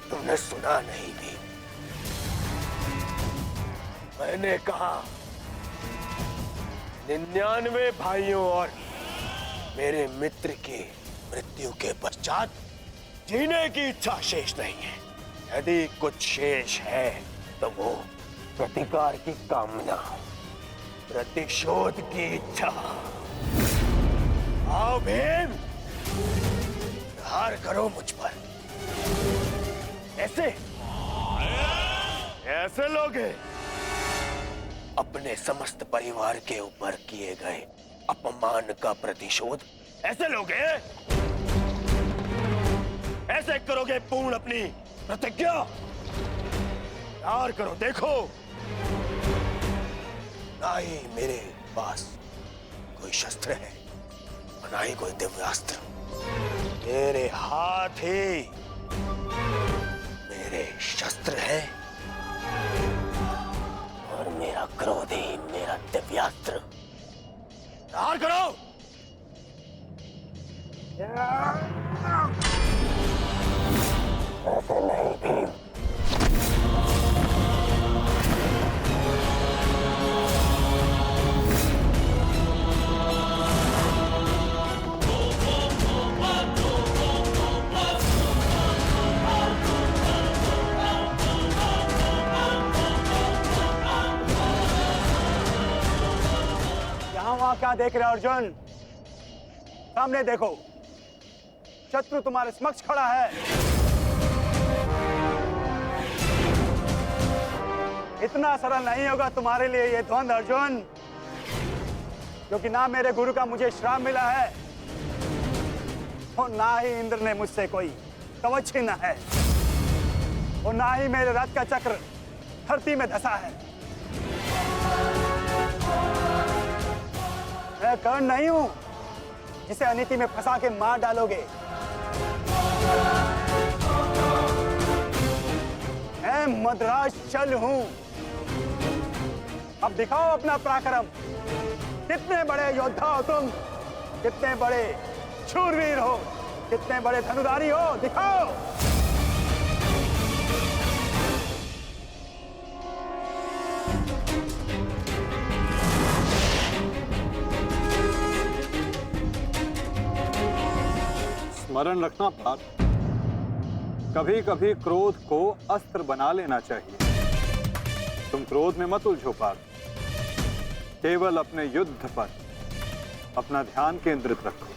तुमने सुना नहीं भी? मैंने कहा 99 भाइयों और मेरे मित्र की मृत्यु के पश्चात जीने की इच्छा शेष नहीं है। यदि कुछ शेष है तो वो प्रतिकार की कामना, प्रतिशोध की इच्छा। आओ भीम, प्रहार करो मुझ पर। ऐसे ऐसे लोग हैं। अपने समस्त परिवार के ऊपर किए गए अपमान का प्रतिशोध ऐसे लोग हैं। ऐसे करोगे पूर्ण अपनी प्रतिज्ञा? प्यार करो, देखो ना ही मेरे पास कोई शस्त्र है और ना ही कोई दिव्यास्त्र। मेरे हाथ ही मेरे शस्त्र है और मेरा क्रोध ही मेरा दिव्यास्त्र। प्यार करो। ऐसे नहीं भीम। वहां क्या देख रहे हो अर्जुन? सामने देखो, शत्रु तुम्हारे समक्ष खड़ा है। इतना सरल नहीं होगा तुम्हारे लिए ये द्वंद अर्जुन, क्योंकि ना मेरे गुरु का मुझे श्राप मिला है और ना ही इंद्र ने मुझसे कोई कवच छीना है और ना ही मेरे रथ का चक्र धरती में धंसा है। मैं कर्ण नहीं हूं जिसे अनीति में फंसा के मार डालोगे। मैं मद्राज चल हूं। अब दिखाओ अपना पराक्रम। कितने बड़े योद्धा हो तुम, कितने बड़े शूरवीर हो, कितने बड़े धनुधारी हो, दिखाओ। स्मरण रखना पार्थ, कभी कभी क्रोध को अस्त्र बना लेना चाहिए। तुम क्रोध में मत उलझो पार्थ, केवल अपने युद्ध पर अपना ध्यान केंद्रित रखो।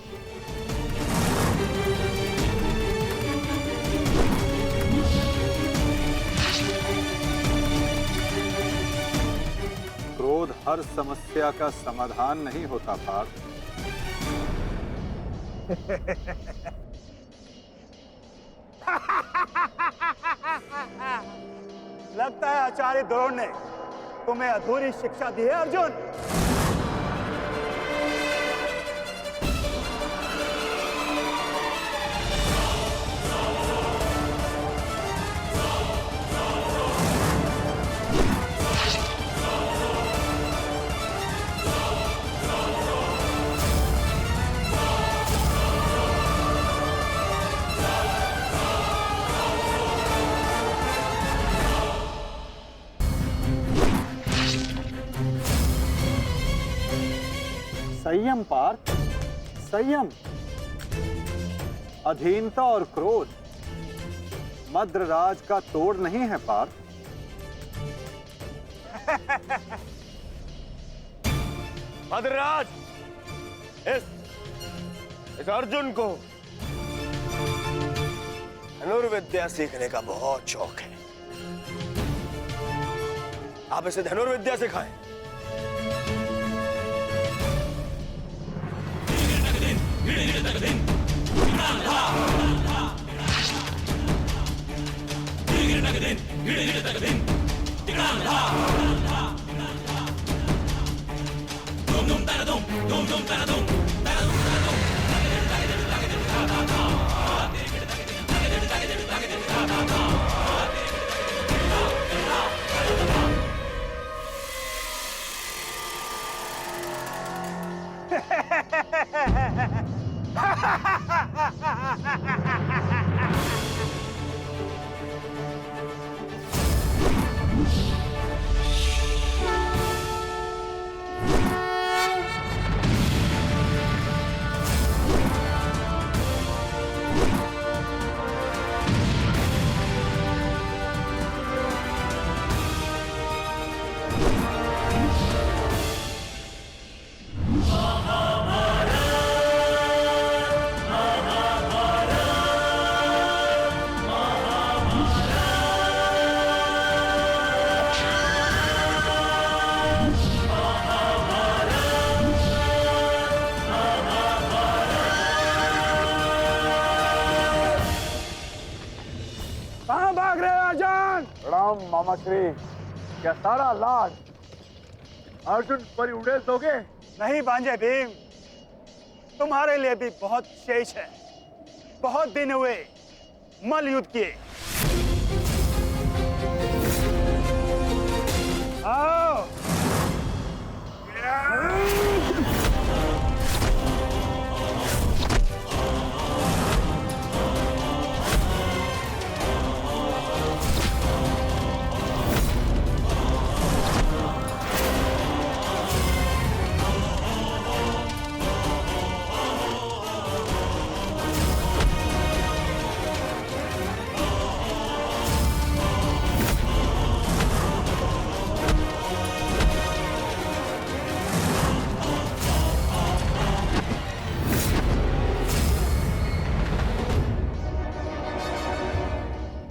क्रोध हर समस्या का समाधान नहीं होता पार्थ। लगता है आचार्य द्रोण ने तुम्हें अधूरी शिक्षा दी है अर्जुन। संयम पार्थ, संयम। अधीनता और क्रोध मद्रराज का तोड़ नहीं है पार्थ। मद्रराज, इस अर्जुन को धनुर्विद्या सीखने का बहुत शौक है। आप इसे धनुर्विद्या सिखाएं। कहाँ भाग रहे हो अर्जुन? राम मामा श्री, क्या सारा लाज अर्जुन पर उड़ेल दोगे? नहीं भांजे भीम, तुम्हारे लिए भी बहुत शेष है। बहुत दिन हुए मल युद्ध किए। आओ।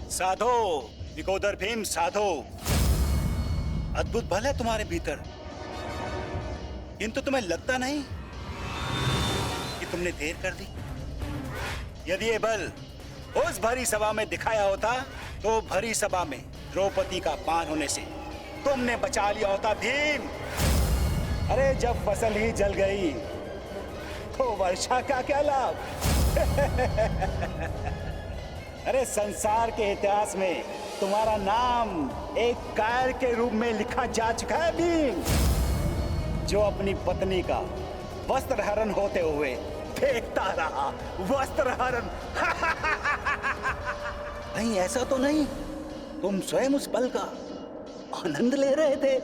साधो विकोदर भीम, साधो। अद्भुत बल है तुम्हारे भीतर, किंतु तुम्हें लगता नहीं कि तुमने देर कर दी। यदि ये बल उस भरी सभा में दिखाया होता तो भरी सभा में द्रौपदी का अपमान होने से तुमने बचा लिया होता भीम। अरे जब फसल ही जल गई तो वर्षा का क्या लाभ? अरे संसार के इतिहास में तुम्हारा नाम एक कायर के रूप में लिखा जा चुका है भीम, जो अपनी पत्नी का वस्त्र हरण होते हुए देखता रहा। वस्त्र हरण। नहीं, ऐसा तो नहीं, तुम स्वयं उस पल का आनंद ले रहे थे।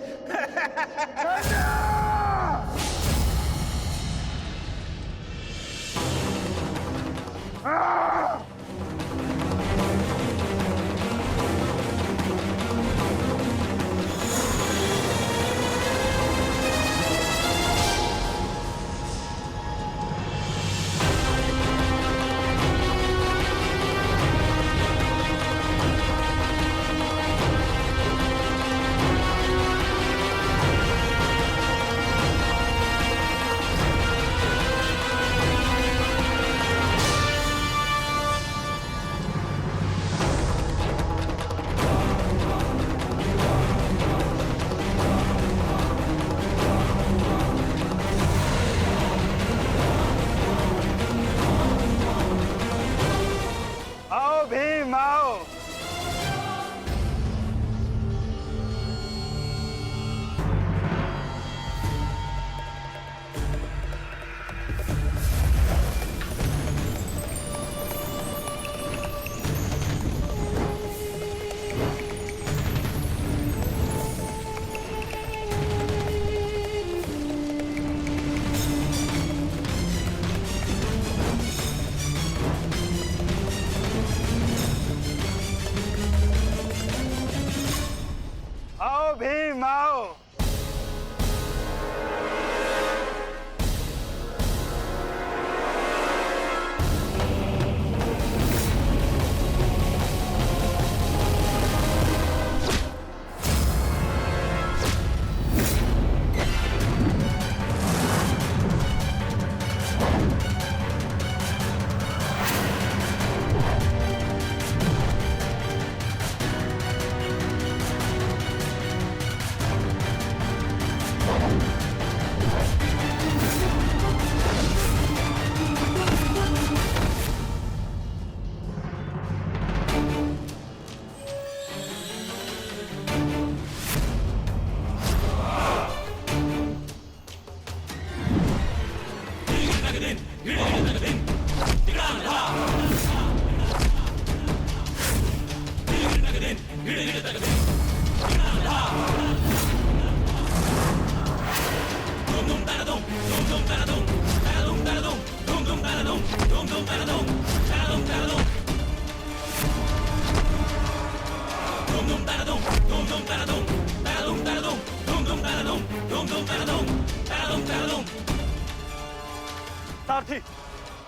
सारथी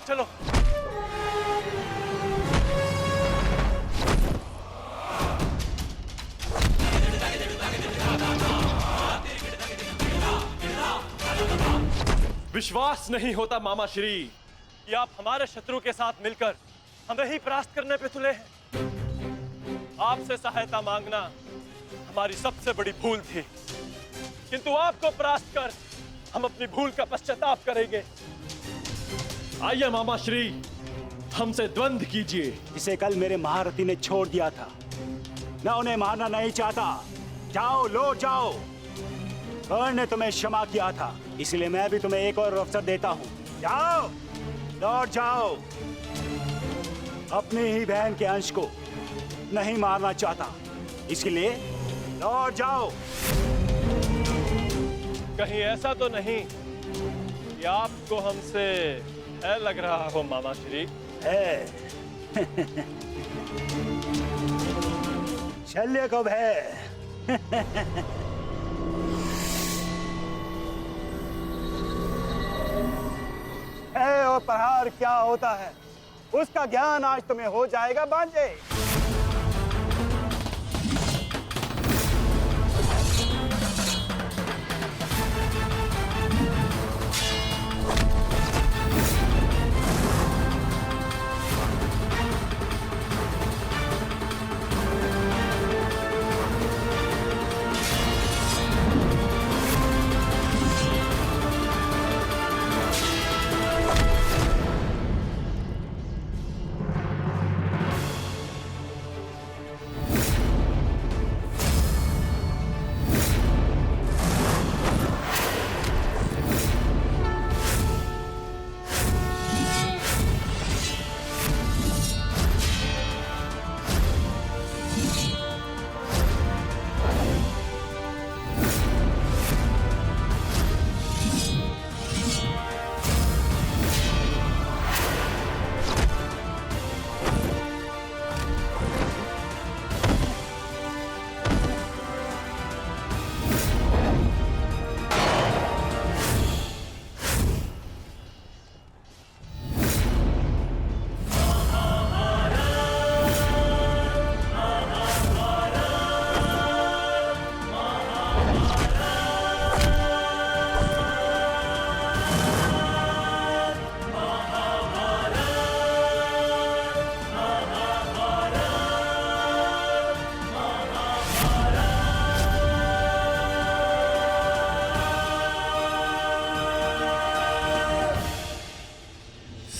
चलो। विश्वास नहीं होता मामा श्री कि आप हमारे शत्रु के साथ मिलकर हमें ही परास्त करने पे तुले हैं। आपसे सहायता मांगना हमारी सबसे बड़ी भूल थी, किंतु आपको परास्त कर हम अपनी भूल का पश्चाताप करेंगे। आइए मामा श्री, हमसे द्वंद्व कीजिए। जिसे कल मेरे महारथी ने छोड़ दिया था, मैं उन्हें मारना नहीं चाहता। जाओ, लौट जाओ। कर्ण ने तुम्हें क्षमा किया था, इसलिए मैं भी तुम्हें एक और अवसर देता हूं। जाओ, लौट जाओ। अपनी ही बहन के अंश को नहीं मारना चाहता, इसलिए लौट जाओ। कहीं ऐसा तो नहीं कि आपको हमसे भय लग रहा हो मामा श्री? है शल्य को भय। है और प्रहार क्या होता है, उसका ज्ञान आज तुम्हें हो जाएगा बांझे।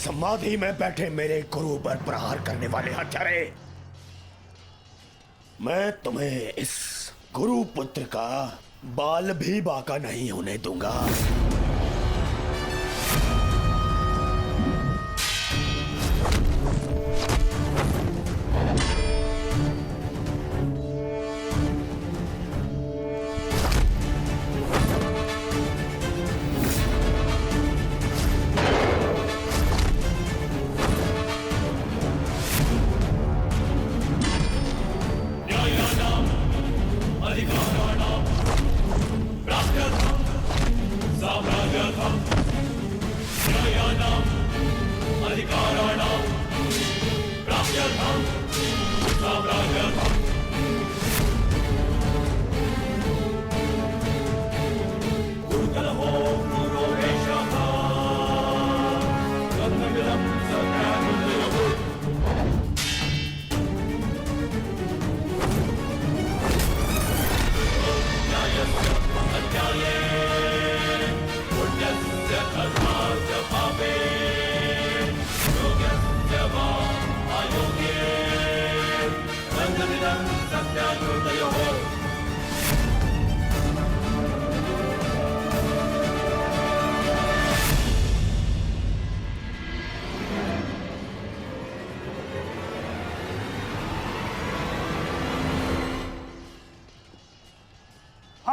समाधि में बैठे मेरे गुरु पर प्रहार करने वाले हत्यारे, मैं तुम्हें इस गुरु पुत्र का बाल भी बाका नहीं होने दूंगा।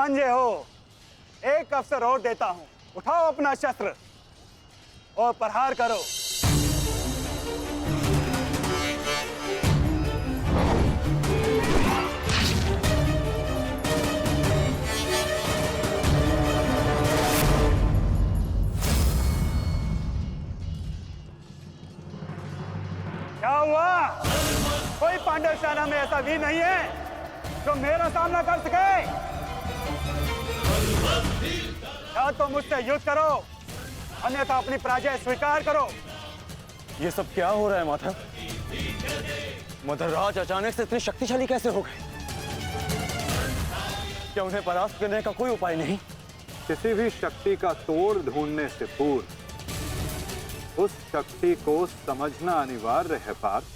भांजे हो, एक अवसर और देता हूं। उठाओ अपना शस्त्र और प्रहार करो। क्या हुआ? कोई पांडव सेना में ऐसा वीर नहीं है जो मेरा सामना कर सके? या तो मुझसे युद्ध करो, अन्यथा अपनी पराजय स्वीकार करो। ये सब क्या हो रहा है माधव? मदरराज अचानक से इतने शक्तिशाली कैसे हो गए? क्या उन्हें परास्त करने का कोई उपाय नहीं? किसी भी शक्ति का तोड़ ढूंढने से पूर्व उस शक्ति को समझना अनिवार्य है पार्थ।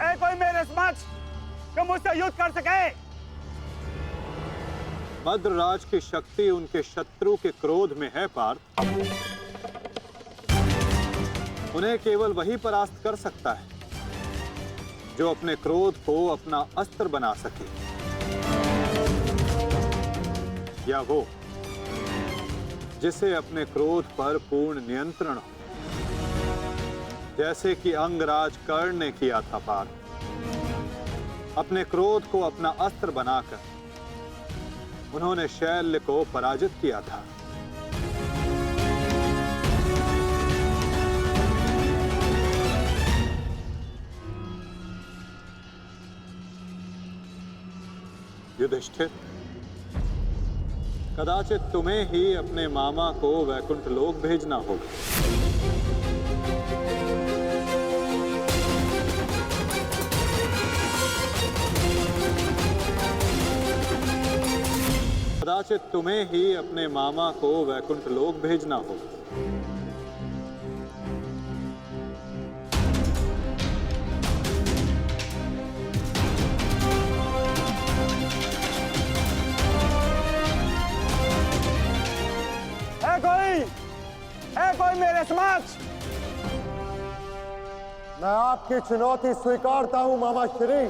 है कोई मेरे समक्ष जो मुझसे युद्ध कर सके? मद्रराज की शक्ति उनके शत्रु के क्रोध में है पार्थ। उन्हें केवल वही परास्त कर सकता है जो अपने क्रोध को अपना अस्त्र बना सके, या वो जिसे अपने क्रोध पर पूर्ण नियंत्रण हो, जैसे कि अंगराज कर्ण ने किया था पार्थ। अपने क्रोध को अपना अस्त्र बनाकर उन्होंने शैल्य को पराजित किया था। युधिष्ठिर, कदाचित तुम्हें ही अपने मामा को वैकुंठ लोक भेजना होगा। कदाचित तुम्हें ही अपने मामा को वैकुंठ लोक भेजना होगा। है कोई मेरे समक्ष? मैं आपकी चुनौती स्वीकारता हूं मामा श्री।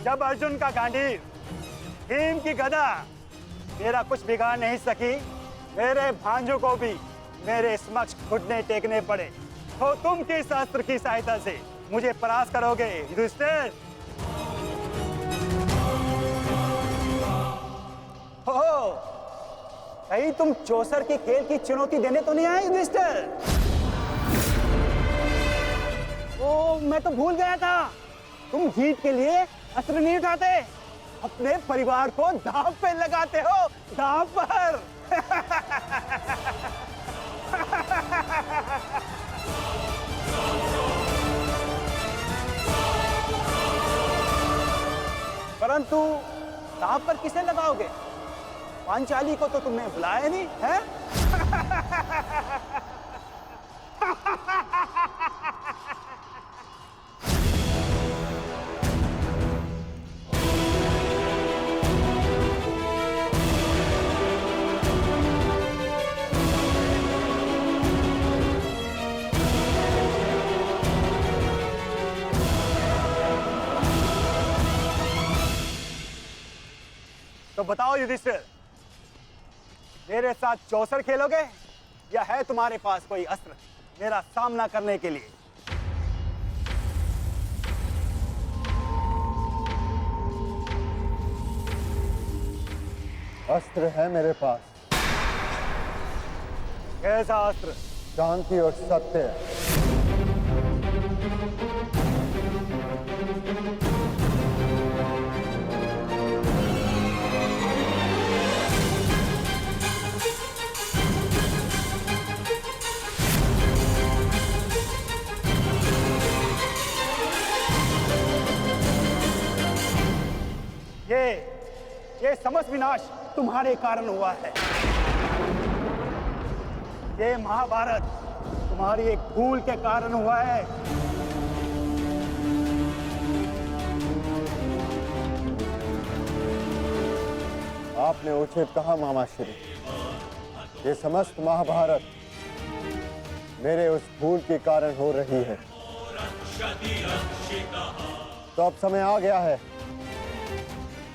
जब अर्जुन का गांडीव, भीम की गदा मेरा कुछ बिगाड़ नहीं सकी, मेरे भांजों को भी मेरे समक्ष घुटने टेकने पड़े, तो तुम किस अस्त्र की सहायता से मुझे परास्त करोगे युधिष्ठिर? हो, कहीं तुम चौसर के खेल की चुनौती देने तो नहीं आए युधिष्ठिर? ओ, मैं तो भूल गया था, तुम जीत के लिए अस्त्र नहीं उठाते, अपने परिवार को दांव पे लगाते हो, दांव पर। परंतु दांव पर किसे लगाओगे? पांचाली को तो तुमने बुलाया नहीं है? तो बताओ युधिष्ठिर, मेरे साथ चौसर खेलोगे या है तुम्हारे पास कोई अस्त्र मेरा सामना करने के लिए? अस्त्र है मेरे पास। कैसा अस्त्र? शांति और सत्य। ये समस्त विनाश तुम्हारे कारण हुआ है। ये महाभारत तुम्हारी एक भूल के कारण हुआ है। आपने उचित कहा मामा श्री। ये समस्त महाभारत मेरे उस भूल के कारण हो रही है। तो अब समय आ गया है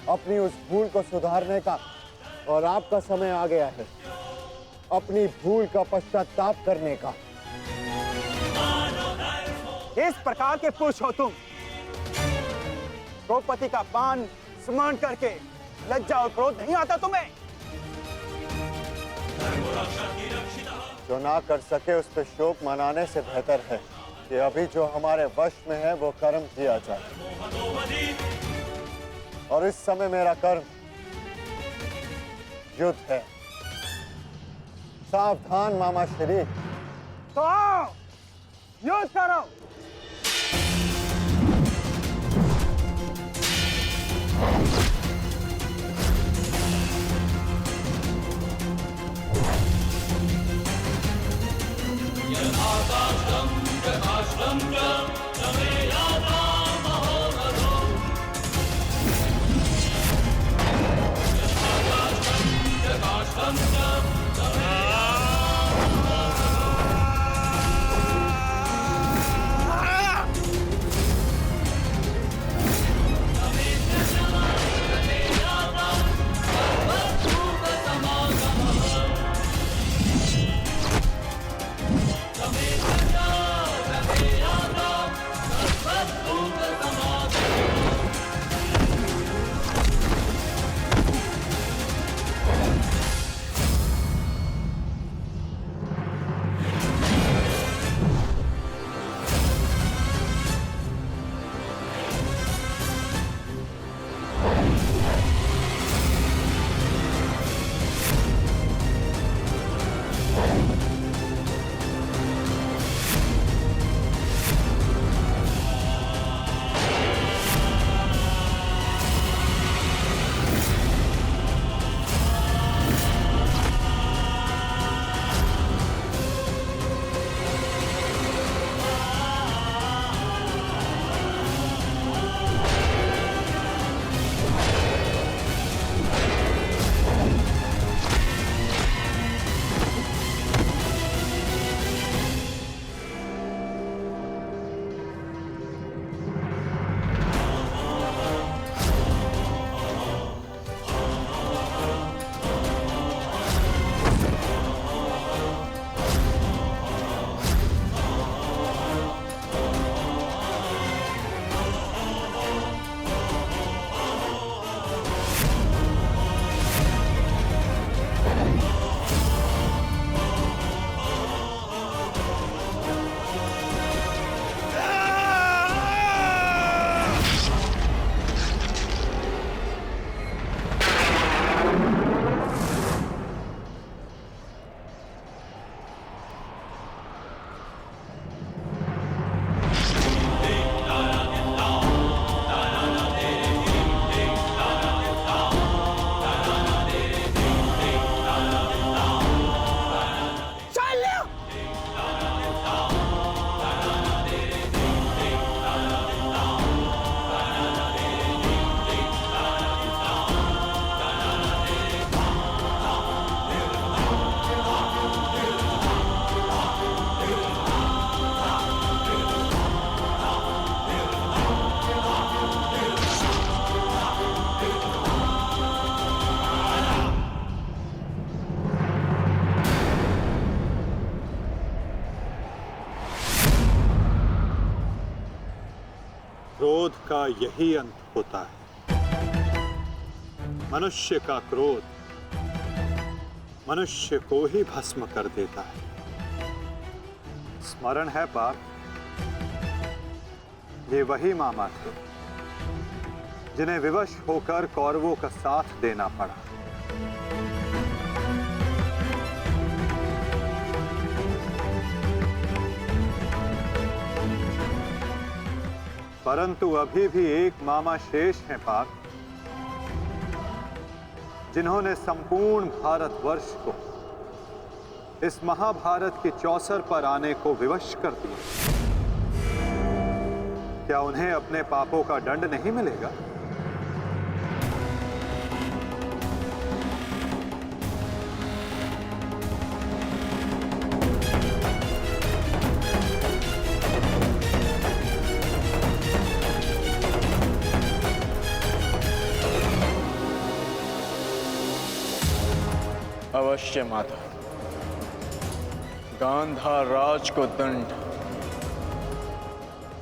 अपनी उस भूल को सुधारने का, और आपका समय आ गया है अपनी भूल का पश्चाताप करने का। इस प्रकार के पुरुष हो तुम, द्रौपदी का पान स्मरण करके लज्जा और क्रोध नहीं आता तुम्हें? जो ना कर सके उस पर शोक मनाने से बेहतर है कि अभी जो हमारे वश में है वो कर्म किया जाए। और इस समय मेरा कर्म युद्ध है। सावधान मामा श्री। तो आओ युद्ध करो। क्रोध का यही अंत होता है। मनुष्य का क्रोध मनुष्य को ही भस्म कर देता है। स्मरण है पार्थ, ये वही मामा थे जिन्हें विवश होकर कौरवों का साथ देना पड़ा। परंतु अभी भी एक मामा शेष हैं पार्थ, जिन्होंने संपूर्ण भारतवर्ष को इस महाभारत के चौसर पर आने को विवश कर दिया। क्या उन्हें अपने पापों का दंड नहीं मिलेगा? अवश्य माता। गांधार राज को दंड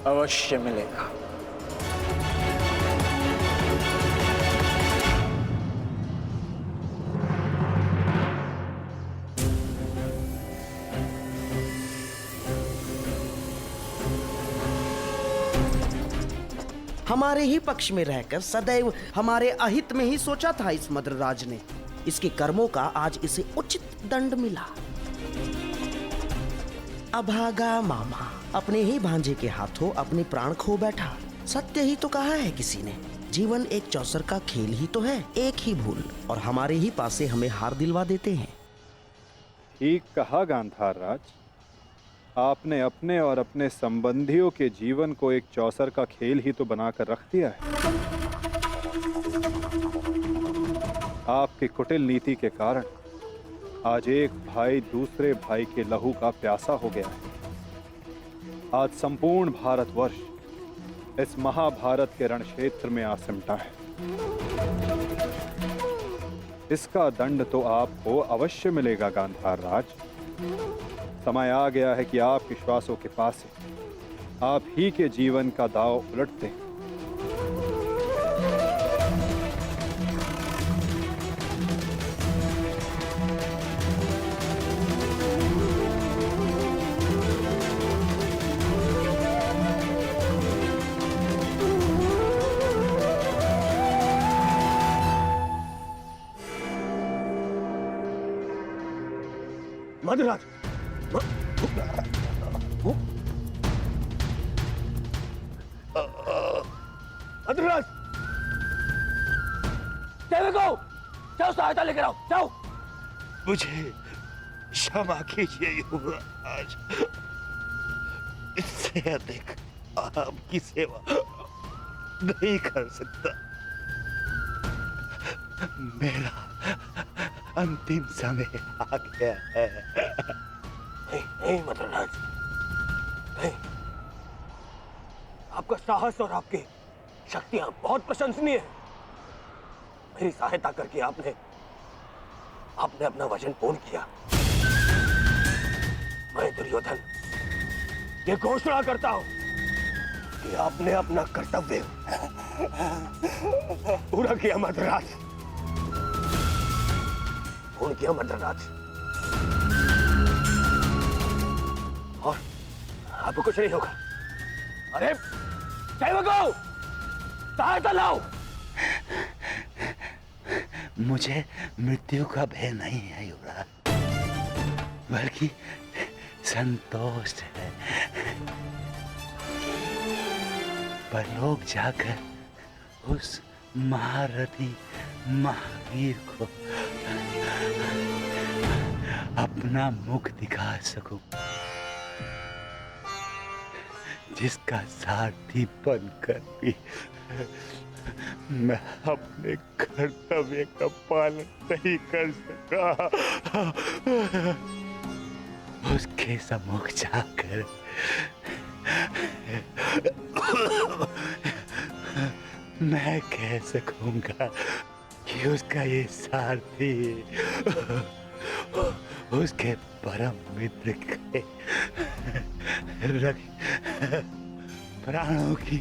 अवश्य मिलेगा। हमारे ही पक्ष में रहकर सदैव हमारे अहित में ही सोचा था इस मद्रराज ने। इसके कर्मों का आज इसे उचित दंड मिला। अभागा मामा अपने ही भांजे के हाथों अपने प्राण खो बैठा। सत्य ही तो कहा है किसी ने, जीवन एक चौसर का खेल ही तो है, एक ही भूल और हमारे ही पासे हमें हार दिलवा देते हैं। ठीक कहा गांधार राज, आपने अपने और अपने संबंधियों के जीवन को एक चौसर का खेल ही तो बनाकर रख दिया है। आपकी कुटिल नीति के कारण आज एक भाई दूसरे भाई के लहू का प्यासा हो गया है। आज संपूर्ण भारतवर्ष इस महाभारत के रण क्षेत्र में आ सिमटा है। इसका दंड तो आपको अवश्य मिलेगा गांधार राज। समय आ गया है कि आप विश्वासों के पास आप ही के जीवन का दांव उलट दें। मद्रराज, मद्रराज, जाओ सहायता लेकर आओ, जाओ। मुझे क्षमा कीजिए युवराज, इससे अधिक आपकी सेवा नहीं कर सकता। मेरा अंतिम समय आ गया है। नहीं नहीं मद्रराज, नहीं। आपका साहस और आपकी शक्तियां बहुत प्रशंसनीय है। मेरी सहायता करके आपने अपना वचन पूर्ण किया। मैं दुर्योधन ये घोषणा करता हूं कि आपने अपना कर्तव्य पूरा किया मद्रराज, पूर्ण किया मद्रराज। और आपको कुछ नहीं होगा। अरे सेवकों, सहायता लाओ। मुझे मृत्यु का भय नहीं है युवराज, बल्कि संतोष है। परलोक जाकर उस महारथी महावीर को अपना मुख दिखा सकूं, जिसका सारथी बनकर भी मैं अपने कर्तव्य का पालन नहीं कर सका। उसके सम्मुख जाकर मैं कह सकूंगा कि उसका ये सारथी उसके परम मित्र के प्राणों की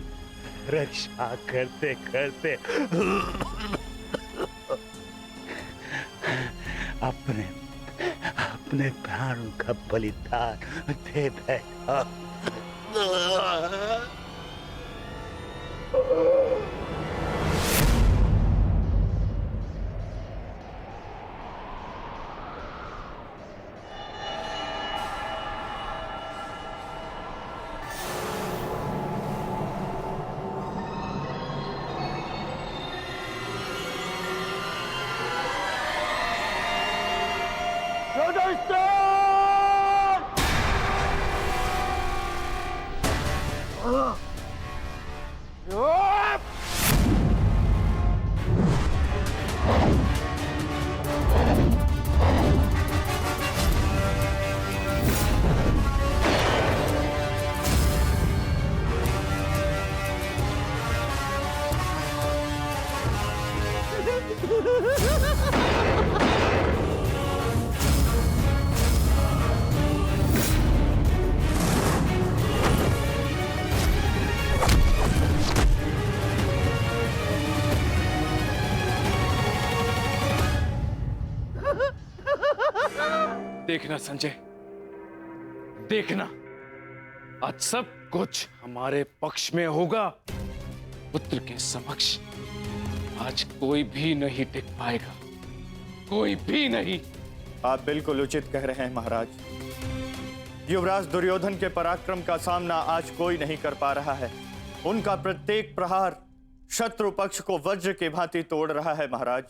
रक्षा करते करते अपने प्राणों का बलिदान दे बैठा। देखना संजय, देखना, आज सब कुछ हमारे पक्ष में होगा। पुत्र के समक्ष आज कोई भी नहीं टिक पाएगा, कोई भी नहीं। आप बिल्कुल उचित कह रहे हैं महाराज। युवराज दुर्योधन के पराक्रम का सामना आज कोई नहीं कर पा रहा है। उनका प्रत्येक प्रहार शत्रु पक्ष को वज्र की भांति तोड़ रहा है महाराज।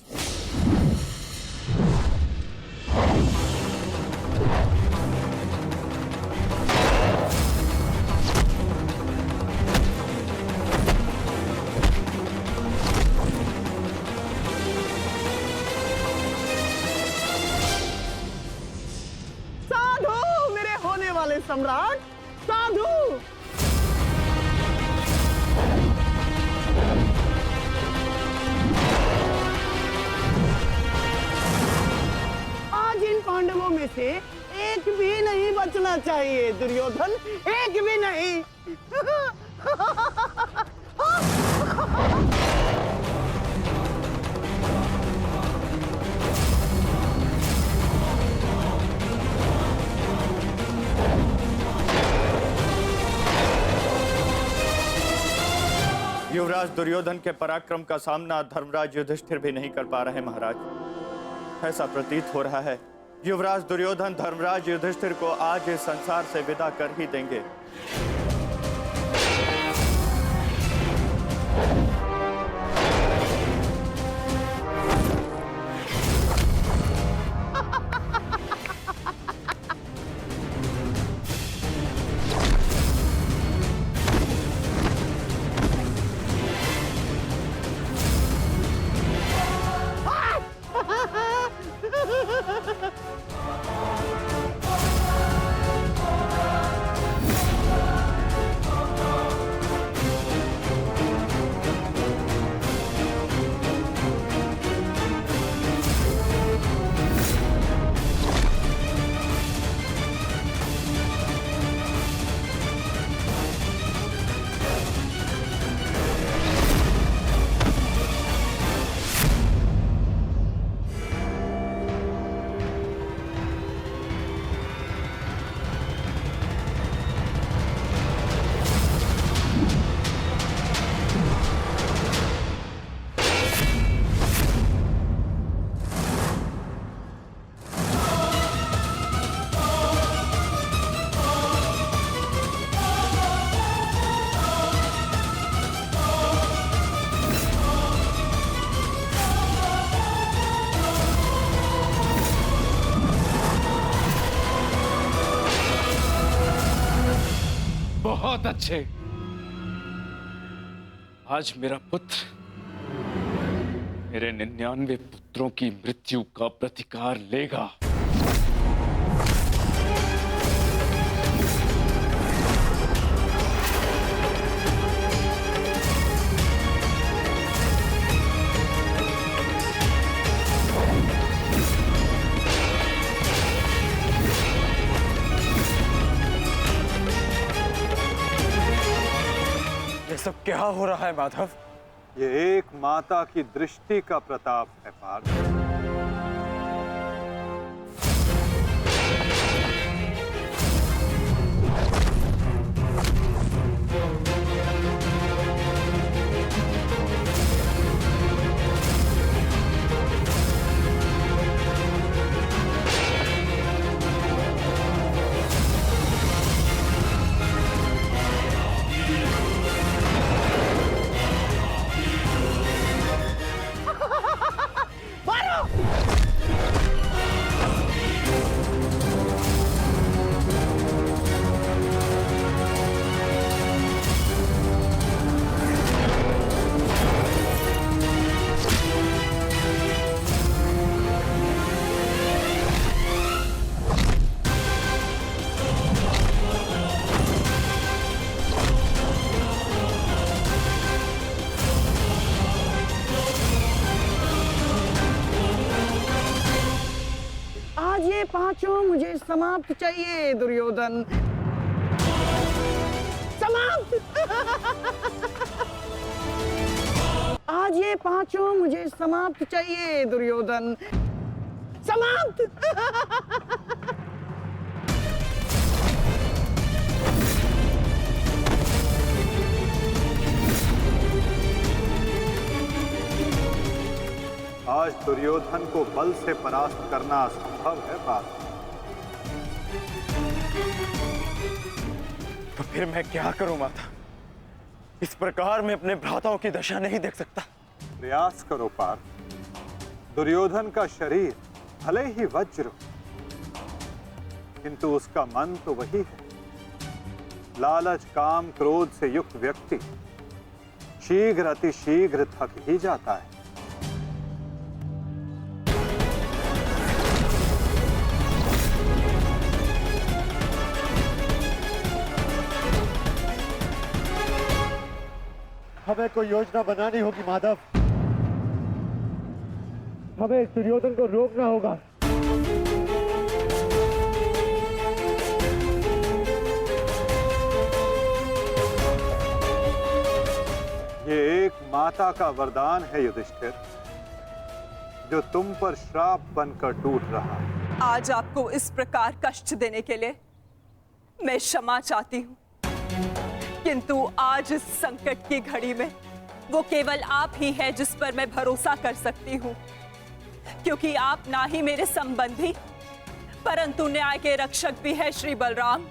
साधु, मेरे होने वाले सम्राट, साधु। आज इन पांडवों में से एक भी नहीं बचना चाहिए दुर्योधन, एक भी नहीं। युवराज दुर्योधन के पराक्रम का सामना धर्मराज युधिष्ठिर भी नहीं कर पा रहे महाराज। ऐसा प्रतीत हो रहा है युवराज दुर्योधन धर्मराज युधिष्ठिर को आज इस संसार से विदा कर ही देंगे। बहुत अच्छे। आज मेरा पुत्र मेरे 99 पुत्रों की मृत्यु का प्रतिकार लेगा। सब क्या हो रहा है माधव? ये एक माता की दृष्टि का प्रताप है पार्थ। पांचों मुझे समाप्त चाहिए दुर्योधन, समाप्त। आज ये पांचों मुझे समाप्त चाहिए दुर्योधन, समाप्त। आज दुर्योधन को बल से परास्त करना असंभव है पार्थ। तो फिर मैं क्या करूं माता? इस प्रकार मैं अपने भ्राताओं की दशा नहीं देख सकता। प्रयास करो पार्थ। दुर्योधन का शरीर भले ही वज्र हो, किंतु उसका मन तो वही है। लालच, काम, क्रोध से युक्त व्यक्ति शीघ्र अतिशीघ्र थक ही जाता है। हमें कोई योजना बनानी होगी माधव। हमें इस दुर्योधन को रोकना होगा। ये एक माता का वरदान है युधिष्ठिर, जो तुम पर श्राप बनकर टूट रहा है। आज आपको इस प्रकार कष्ट देने के लिए मैं क्षमा चाहती हूँ, किंतु आज इस संकट की घड़ी में वो केवल आप ही है जिस पर मैं भरोसा कर सकती हूँ, क्योंकि आप ना ही मेरे संबंधी परंतु न्याय के रक्षक भी है श्री बलराम।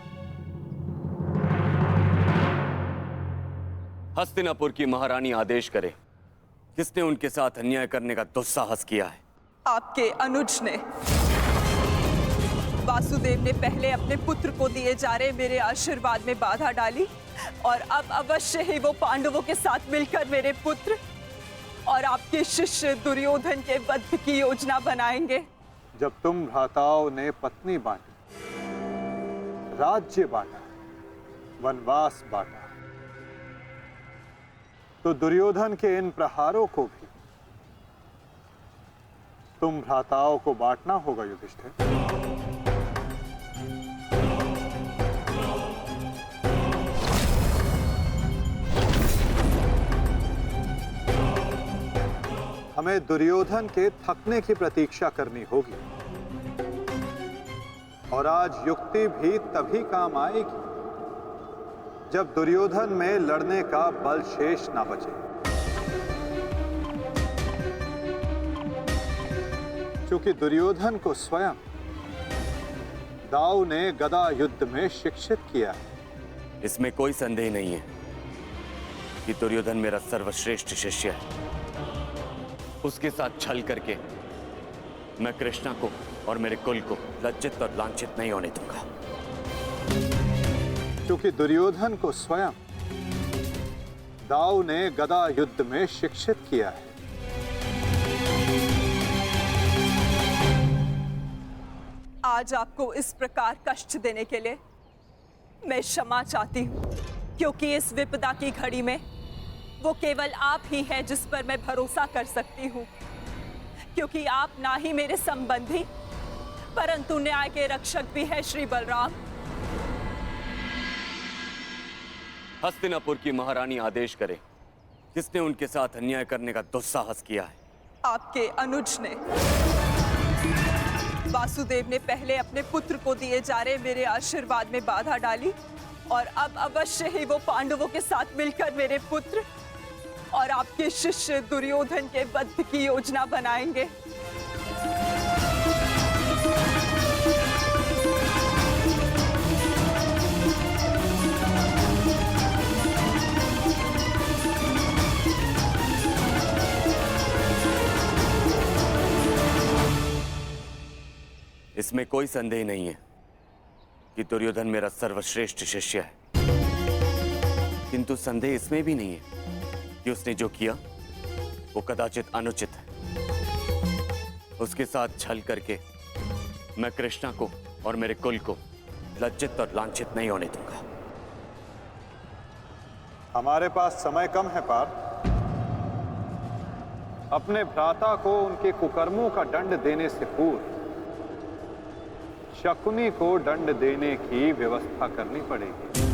हस्तिनापुर की महारानी आदेश करे, किसने उनके साथ अन्याय करने का दुस्साहस किया है? आपके अनुज ने। वासुदेव ने पहले अपने पुत्र को दिए जा रहे मेरे आशीर्वाद में बाधा डाली और अब अवश्य ही वो पांडवों के साथ मिलकर मेरे पुत्र और आपके शिष्य दुर्योधन के वध की योजना बनाएंगे। जब तुम भ्राताओं ने पत्नी बांटी, राज्य बांटा, वनवास बांटा, तो दुर्योधन के इन प्रहारों को भी तुम भ्राताओं को बांटना होगा युधिष्ठिर। हमें दुर्योधन के थकने की प्रतीक्षा करनी होगी, और आज युक्ति भी तभी काम आएगी जब दुर्योधन में लड़ने का बल शेष ना बचे। क्योंकि दुर्योधन को स्वयं दाऊ ने गदा युद्ध में शिक्षित किया है। इसमें कोई संदेह नहीं है कि दुर्योधन मेरा सर्वश्रेष्ठ शिष्य है। उसके साथ छल करके मैं कृष्णा को और मेरे कुल को लज्जित और लांछित नहीं होने दूंगा। क्योंकि दुर्योधन को स्वयं दाऊ ने गदा युद्ध में शिक्षित किया है। आज आपको इस प्रकार कष्ट देने के लिए मैं क्षमा चाहती हूँ, क्योंकि इस विपदा की घड़ी में वो केवल आप ही है जिस पर मैं भरोसा कर सकती हूँ, क्योंकि आप ना ही मेरे संबंधी परंतु न्याय के रक्षक भी है श्री बलराम। हस्तिनापुर की महारानी आदेश करे, किसने उनके साथ अन्याय करने का दुस्साहस किया है? आपके अनुज ने। वासुदेव ने पहले अपने पुत्र को दिए जा रहे मेरे आशीर्वाद में बाधा डाली और अब अवश्य ही वो पांडवों के साथ मिलकर मेरे पुत्र और आपके शिष्य दुर्योधन के वध की योजना बनाएंगे। इसमें कोई संदेह नहीं है कि दुर्योधन मेरा सर्वश्रेष्ठ शिष्य है, किंतु संदेह इसमें भी नहीं है कि उसने जो किया वो कदाचित अनुचित है। उसके साथ छल करके मैं कृष्णा को और मेरे कुल को लज्जित और लांछित नहीं होने दूंगा। हमारे पास समय कम है पार्थ। अपने भ्राता को उनके कुकर्मों का दंड देने से पूर्व शकुनी को दंड देने की व्यवस्था करनी पड़ेगी।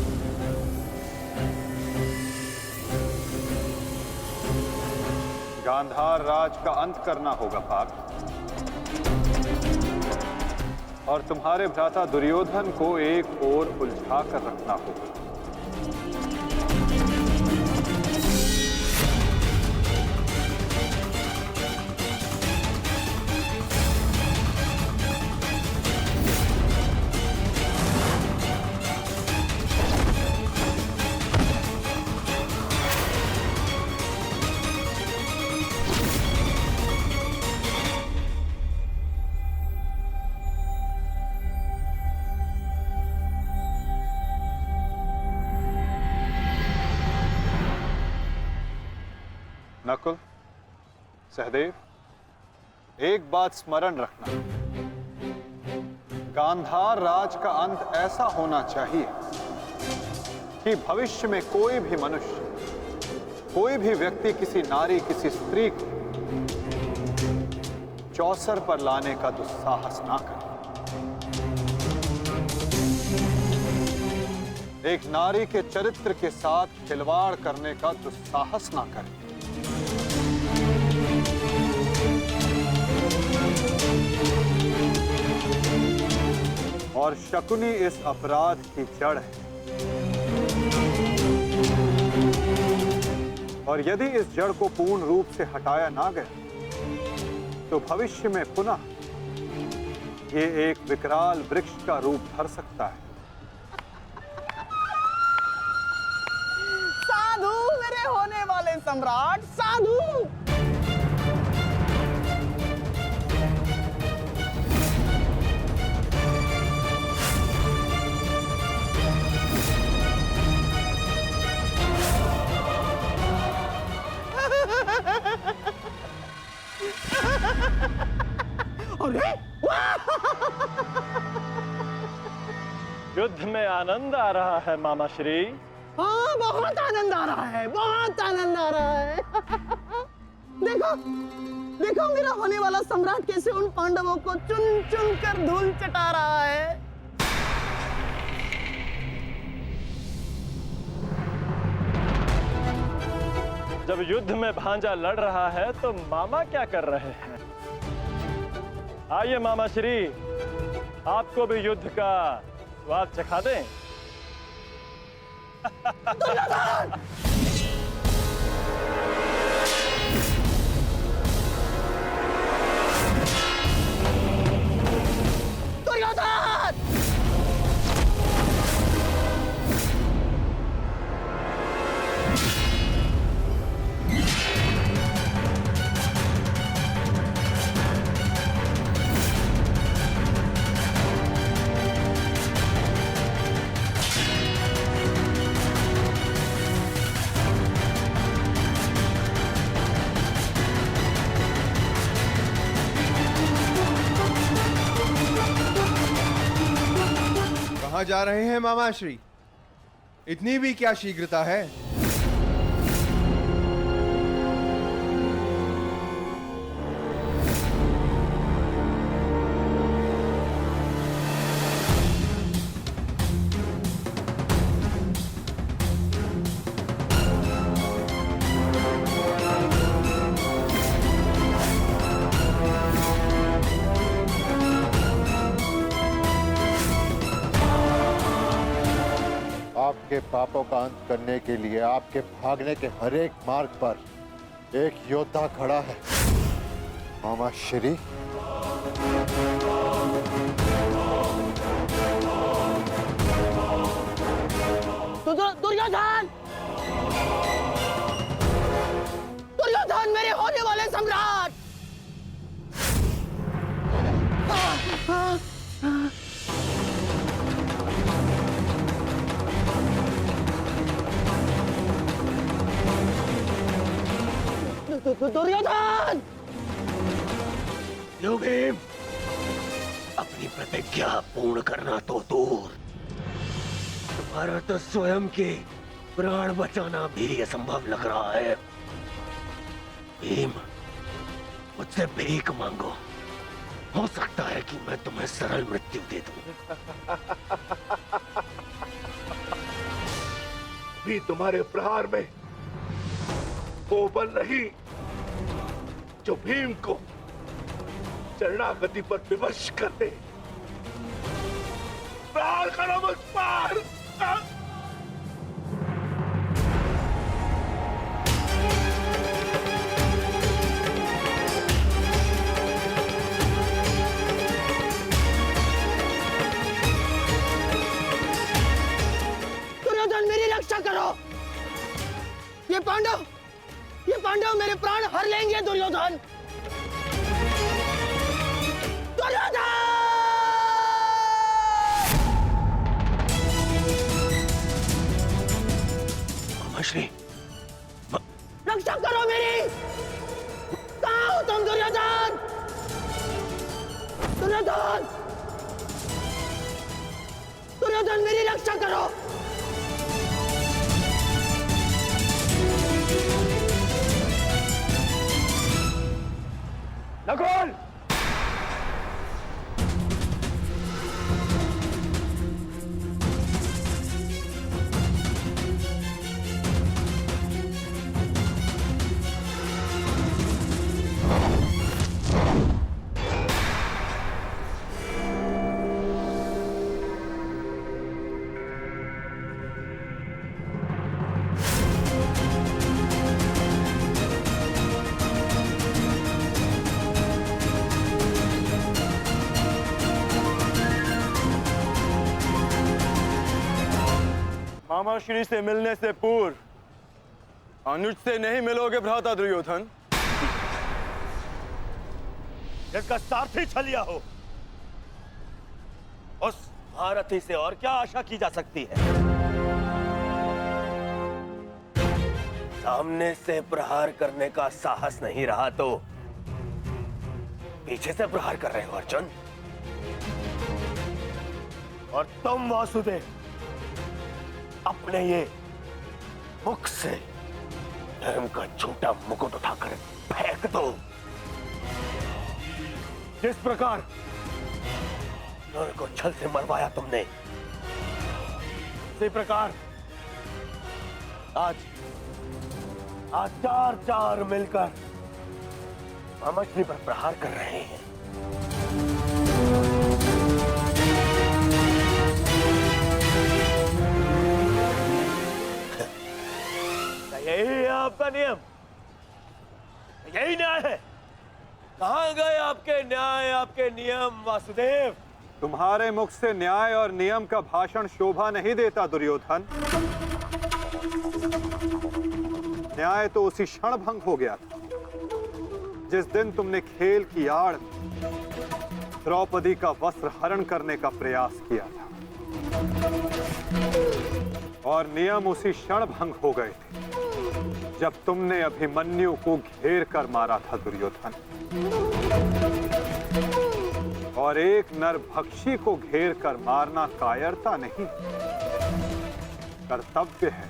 गांधार राज का अंत करना होगा पार्थ, और तुम्हारे भ्राता दुर्योधन को एक ओर उलझा कर रखना होगा। नकुल, सहदेव, एक बात स्मरण रखना, गांधार राज का अंत ऐसा होना चाहिए कि भविष्य में कोई भी मनुष्य, कोई भी व्यक्ति किसी नारी, किसी स्त्री को चौसर पर लाने का दुस्साहस ना करे। एक नारी के चरित्र के साथ खिलवाड़ करने का दुस्साहस ना करे। और शकुनी इस अपराध की जड़ है। और यदि इस जड़ को पूर्ण रूप से हटाया ना गया तो भविष्य में पुनः ये एक विकराल वृक्ष का रूप धर सकता है। साधु मेरे होने वाले सम्राट, साधु। अरे युद्ध में आनंद आ रहा है मामा श्री। हाँ, बहुत आनंद आ रहा है, बहुत आनंद आ रहा है। देखो देखो मेरा होने वाला सम्राट कैसे उन पांडवों को चुन चुन कर धूल चटा रहा है। जब युद्ध में भांजा लड़ रहा है तो मामा क्या कर रहे हैं? आइए मामा श्री, आपको भी युद्ध का स्वाद चखा दें। दुर्योधन! कहाँ जा रहे हैं मामाश्री? इतनी भी क्या शीघ्रता है? आपके पापों का अंत करने के लिए आपके भागने के हर एक मार्ग पर एक योद्धा खड़ा है। मामा श्री, दुर्योधन! दुर्योधन मेरे होने वाले सम्राट! दुर्योधन! लो भीम, अपनी प्रतिज्ञा पूर्ण करना तो दूर, तुम्हारा तो स्वयं के प्राण बचाना भी असंभव लग रहा है। भीम, मुझसे भीख मांगो, हो सकता है कि मैं तुम्हें सरल मृत्यु दे दूं। भी तुम्हारे प्रहार में वो बल नहीं जो भीम को शरणागति पर विवश कर दे। प्रहार करो मुझ पर। दुर्योधन मेरी रक्षा करो। ये पांडव मेरे प्राण हर लेंगे। दुर्योधन! दुर्योधन! मामाश्री, रक्षा करो मेरी। कहाँ हो तुम दुर्योधन? दुर्योधन, दुर्योधन मेरी रक्षा करो। नकुल! मामा श्री से मिलने से पूर्व अनुज से नहीं मिलोगे भ्राता दुर्योधन। जिसका सारथी छलिया हो, उस महारथी से और क्या आशा की जा सकती है? सामने से प्रहार करने का साहस नहीं रहा तो पीछे से प्रहार कर रहे हो अर्जुन। और तुम वासुदेव अपने ये मुख से धर्म का झूठा मुकुट उठाकर फेंक दो। जिस प्रकार नर को छल से मरवाया तुमने, उसी प्रकार आज चार चार मिलकर मछली पर प्रहार कर रहे हैं। यही है आपका नियम, यही न्याय है। कहां गए आपके न्याय, आपके नियम वासुदेव? तुम्हारे मुख से न्याय और नियम का भाषण शोभा नहीं देता दुर्योधन। न्याय तो उसी क्षण भंग हो गया था जिस दिन तुमने खेल की आड़ द्रौपदी का वस्त्र हरण करने का प्रयास किया था, और नियम उसी क्षण भंग हो गए थे जब तुमने अभिमन्यु को घेर कर मारा था दुर्योधन। और एक नरभक्षी को घेर कर मारना कायरता नहीं, कर्तव्य है।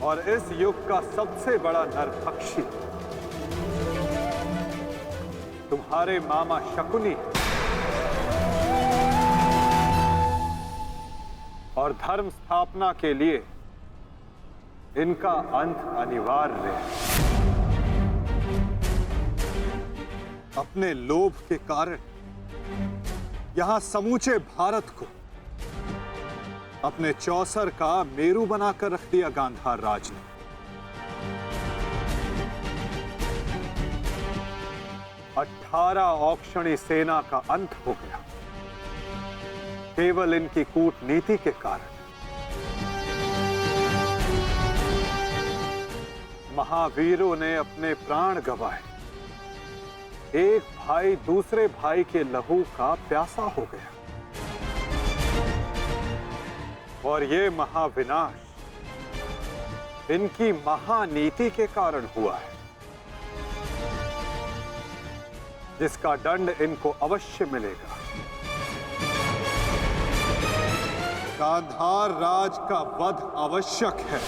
और इस युग का सबसे बड़ा नरभक्षी तुम्हारे मामा शकुनी और धर्म स्थापना के लिए इनका अंत अनिवार्य है। अपने लोभ के कारण यहां समूचे भारत को अपने चौसर का मेरू बनाकर रख दिया गांधार राज ने। अठारह औक्षणी सेना का अंत हो गया केवल इनकी कूटनीति के कारण। महावीरों ने अपने प्राण गंवाए, एक भाई दूसरे भाई के लहू का प्यासा हो गया, और ये महाविनाश इनकी महानीति के कारण हुआ है, जिसका दंड इनको अवश्य मिलेगा। गांधार राज का वध आवश्यक है।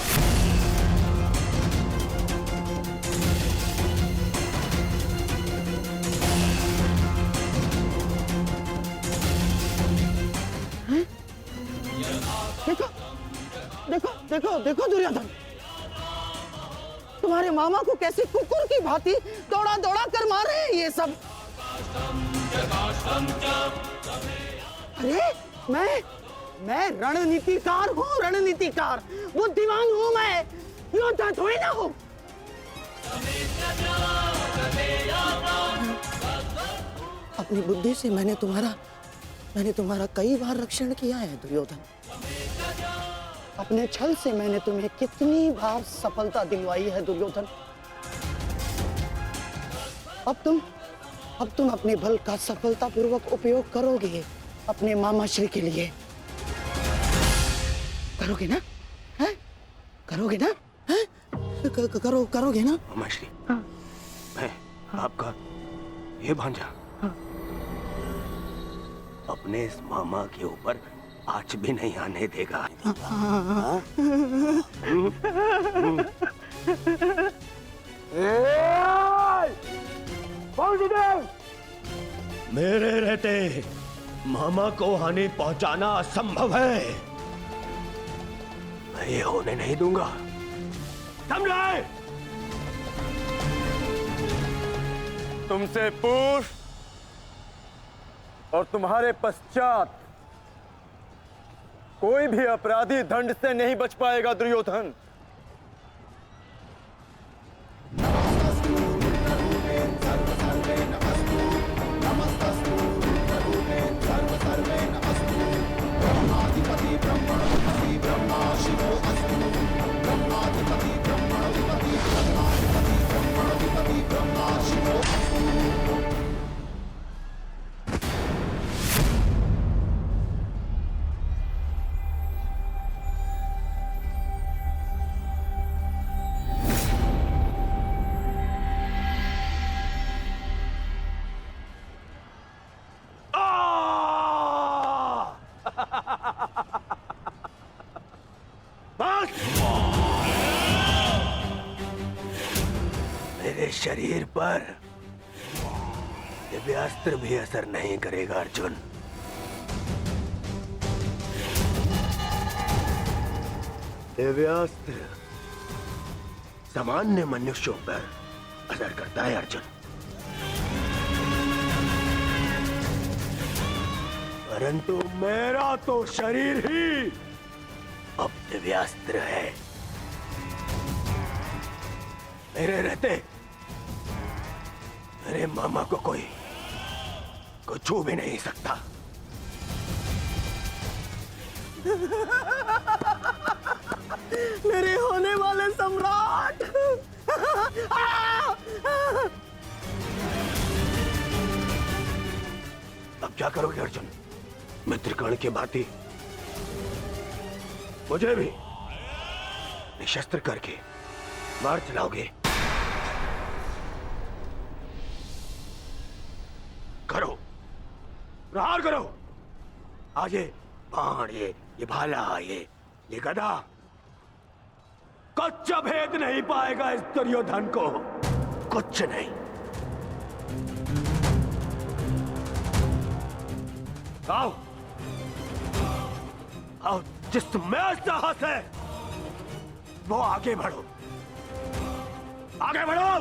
देखो देखो देखो देखो दुर्योधन, तुम्हारे मामा को कैसे कुकुर की भांति दौड़ा दौड़ा कर मार रहे हैं ये सब। अरे मैं रणनीतिकार हूँ, रणनीतिकार, बुद्धिमान हूँ मैं, योद्धा थोड़ी ना हूँ। अपनी बुद्धि से मैंने तुम्हारा कई बार रक्षण किया है दुर्योधन। अपने छल से मैंने तुम्हें कितनी बार सफलता दिलवाई है दुर्योधन। अब तुम अपने बल का सफलतापूर्वक उपयोग करोगे अपने मामाश्री के लिए, करोगे ना? है? करोगे ना? करोगे ना? मामा श्री, मैं आपका ये भांजा अपने इस मामा के ऊपर आँच भी नहीं आने देगा। मेरे रहते मामा को हानि पहुंचाना असंभव है। मैं ये होने नहीं दूंगा, समझे? तुमसे पूर्व और तुम्हारे पश्चात कोई भी अपराधी दंड से नहीं बच पाएगा दुर्योधन। मेरे शरीर पर दिव्यास्त्र भी असर नहीं करेगा अर्जुन। दिव्यास्त्र सामान्य मनुष्यों पर असर करता है अर्जुन, परंतु मेरा तो शरीर ही अब दिव्यास्त्र है। मेरे रहते मेरे मामा को कोई छू भी नहीं सकता। मेरे होने वाले सम्राट! अब क्या करोगे अर्जुन? मित्रकर्ण के भांति मुझे भी निशस्त्र करके मार चलाओगे? करो, प्रहार करो। आज ये बाण, ये भाला, ये गदा कुछ भेद नहीं पाएगा इस दुर्योधन को, कुछ नहीं। आओ आओ, जिसमें साहस है वो आगे बढ़ो, आगे बढ़ो।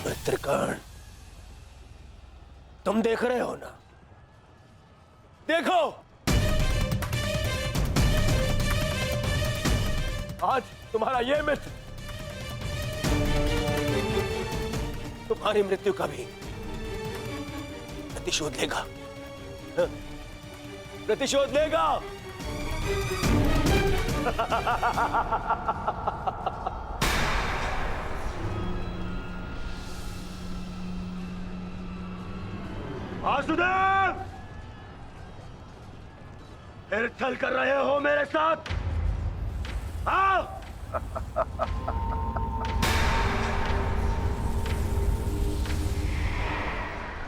मित्रकर्ण, तुम देख रहे हो ना? देखो, आज तुम्हारा ये मित्र तुम्हारी मृत्यु का भी प्रतिशोध लेगा, प्रतिशोध लेगा। वासुदेव, फिर छल कर रहे हो मेरे साथ? आओ।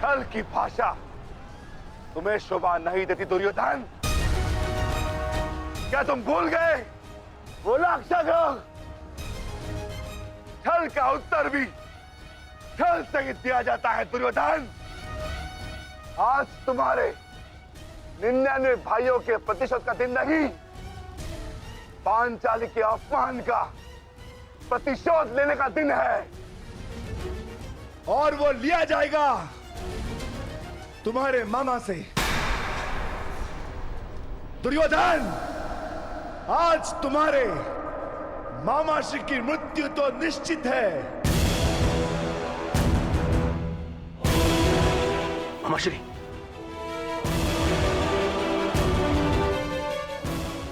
छल की भाषा तुम्हें शोभा नहीं देती दुर्योधन। क्या तुम भूल गए वो राक्षस लोग? छल का उत्तर भी छल से ही दिया जाता है दुर्योधन। आज तुम्हारे 99 भाइयों के प्रतिशोध का दिन नहीं, पांचाली के अपमान का प्रतिशोध लेने का दिन है, और वो लिया जाएगा तुम्हारे मामा से। दुर्योधन, आज तुम्हारे मामा श्री की मृत्यु तो निश्चित है। मामा श्री,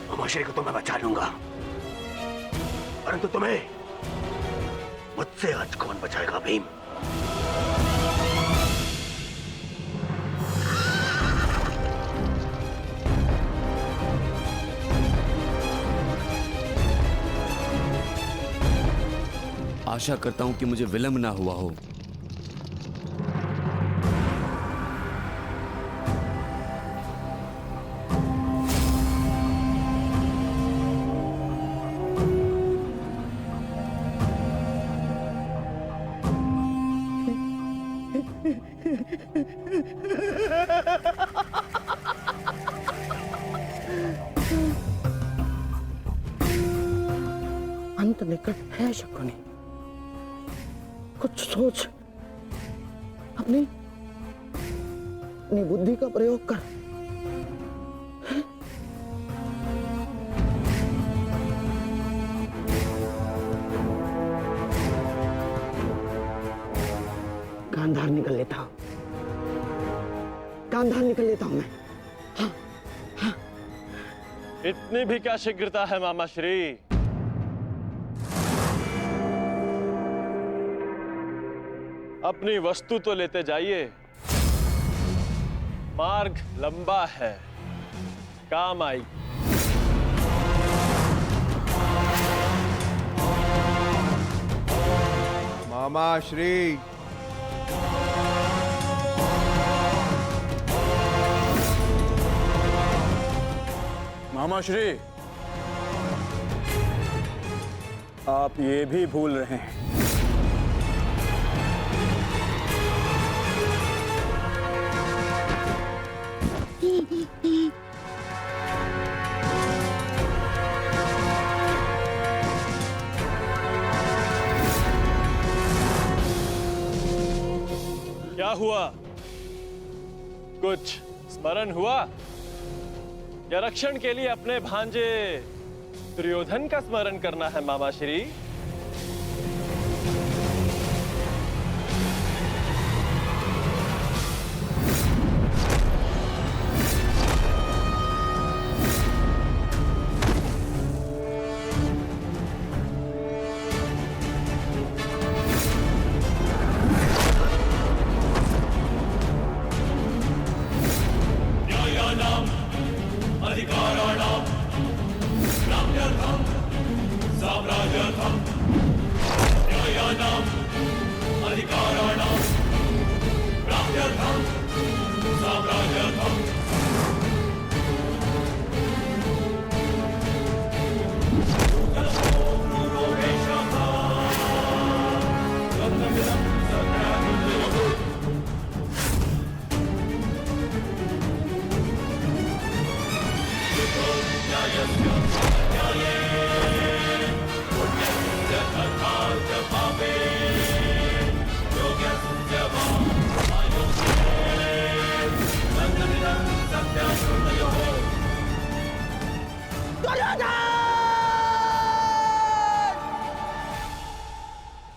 मामा श्री को तो मैं बचा लूंगा, परंतु तुम्हें मुझसे आज कौन बचाएगा भीम? आशा करता हूं कि मुझे विलंब ना हुआ हो। अंत निकट है शकुनी, कुछ सोच, अपनी बुद्धि का प्रयोग कर। गांधार निकल लेता हूं, गांधार निकल लेता हूं मैं। इतनी भी क्या शीघ्रता है मामा श्री? अपनी वस्तु तो लेते जाइए, मार्ग लंबा है, काम आई। मामा श्री, मामा श्री, आप ये भी भूल रहे हैं क्या हुआ? कुछ स्मरण हुआ या रक्षण के लिए अपने भांजे दुर्योधन का स्मरण करना है मामा श्री?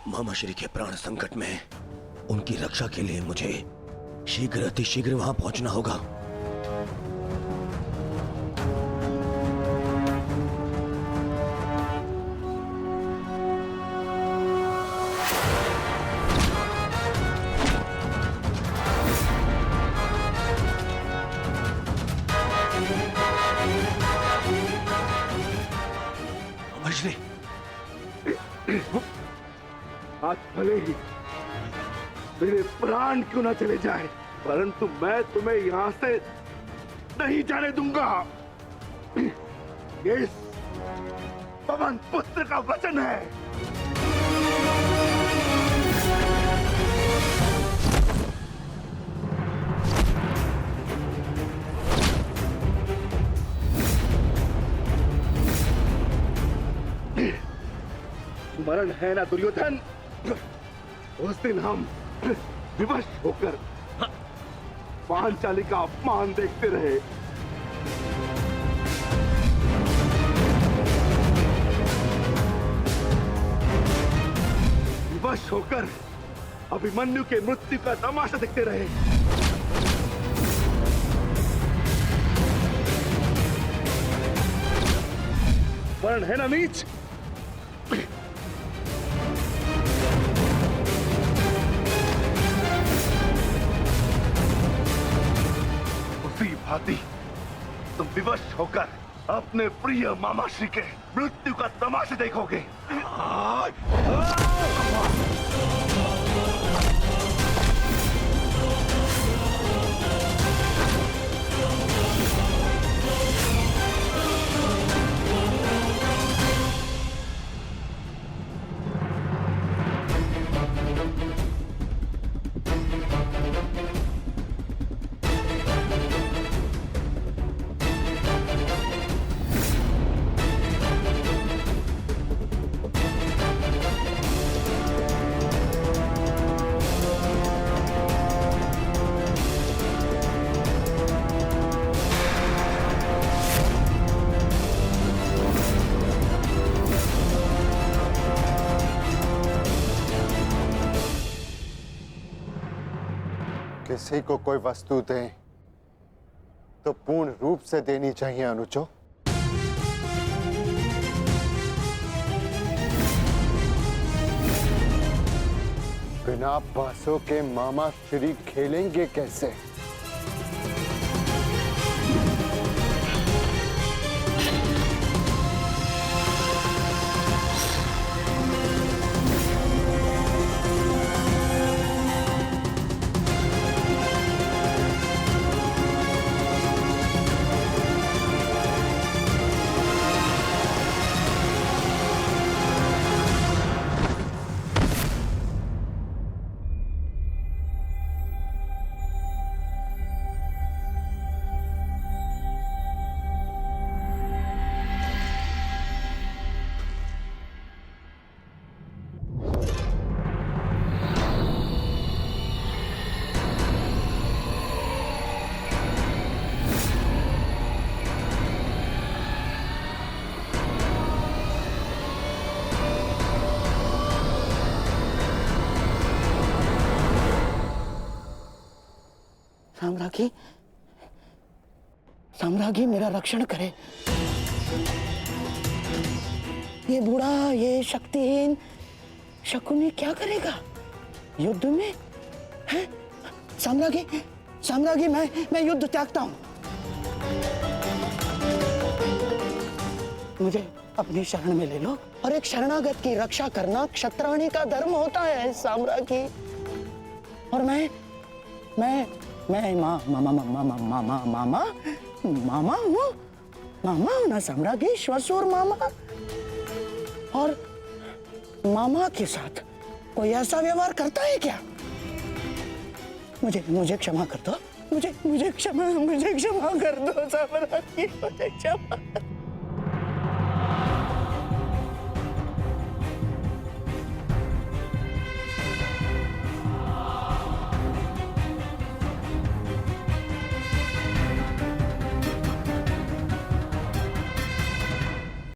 मामा श्री के प्राण संकट में, उनकी रक्षा के लिए मुझे शीघ्र अतिशीघ्र वहां पहुंचना होगा। मामा श्री, आज भले ही मेरे प्राण क्यों ना चले जाए, परंतु मैं तुम्हें यहां से नहीं जाने दूंगा। ये इस पवन पुत्र का वचन है। स्मरण है ना दुर्योधन, उस दिन हम विवश होकर पांचाली का अपमान देखते रहे। विवश होकर अभिमन्यु के मृत्यु का तमाशा देखते रहे। वर्ण है ना नीच, उसी भांति तुम विवश होकर अपने प्रिय मामाश्री के मृत्यु का तमाशा देखोगे। किसी को कोई वस्तु दें तो पूर्ण रूप से देनी चाहिए अनुजो। बिना पैसों के मामा श्री खेलेंगे कैसे? साम्राज्ञी, साम्राज्ञी मेरा रक्षण करे। ये बूढ़ा, ये शक्तिहीन शकुनी क्या करेगा युद्ध में? हैं? साम्राज्ञी, साम्राज्ञी मैं युद्ध त्यागता हूं। मुझे अपनी शरण में ले लो और एक शरणागत की रक्षा करना क्षत्राणी का धर्म होता है साम्राज्ञी। और मैं मामा हूँ ना साम्राज्ञी, श्वशुर मामा। और मामा के साथ कोई ऐसा व्यवहार करता है क्या? मुझे क्षमा कर दो, मुझे क्षमा कर दो साम्राज्ञी, मुझे क्षमा।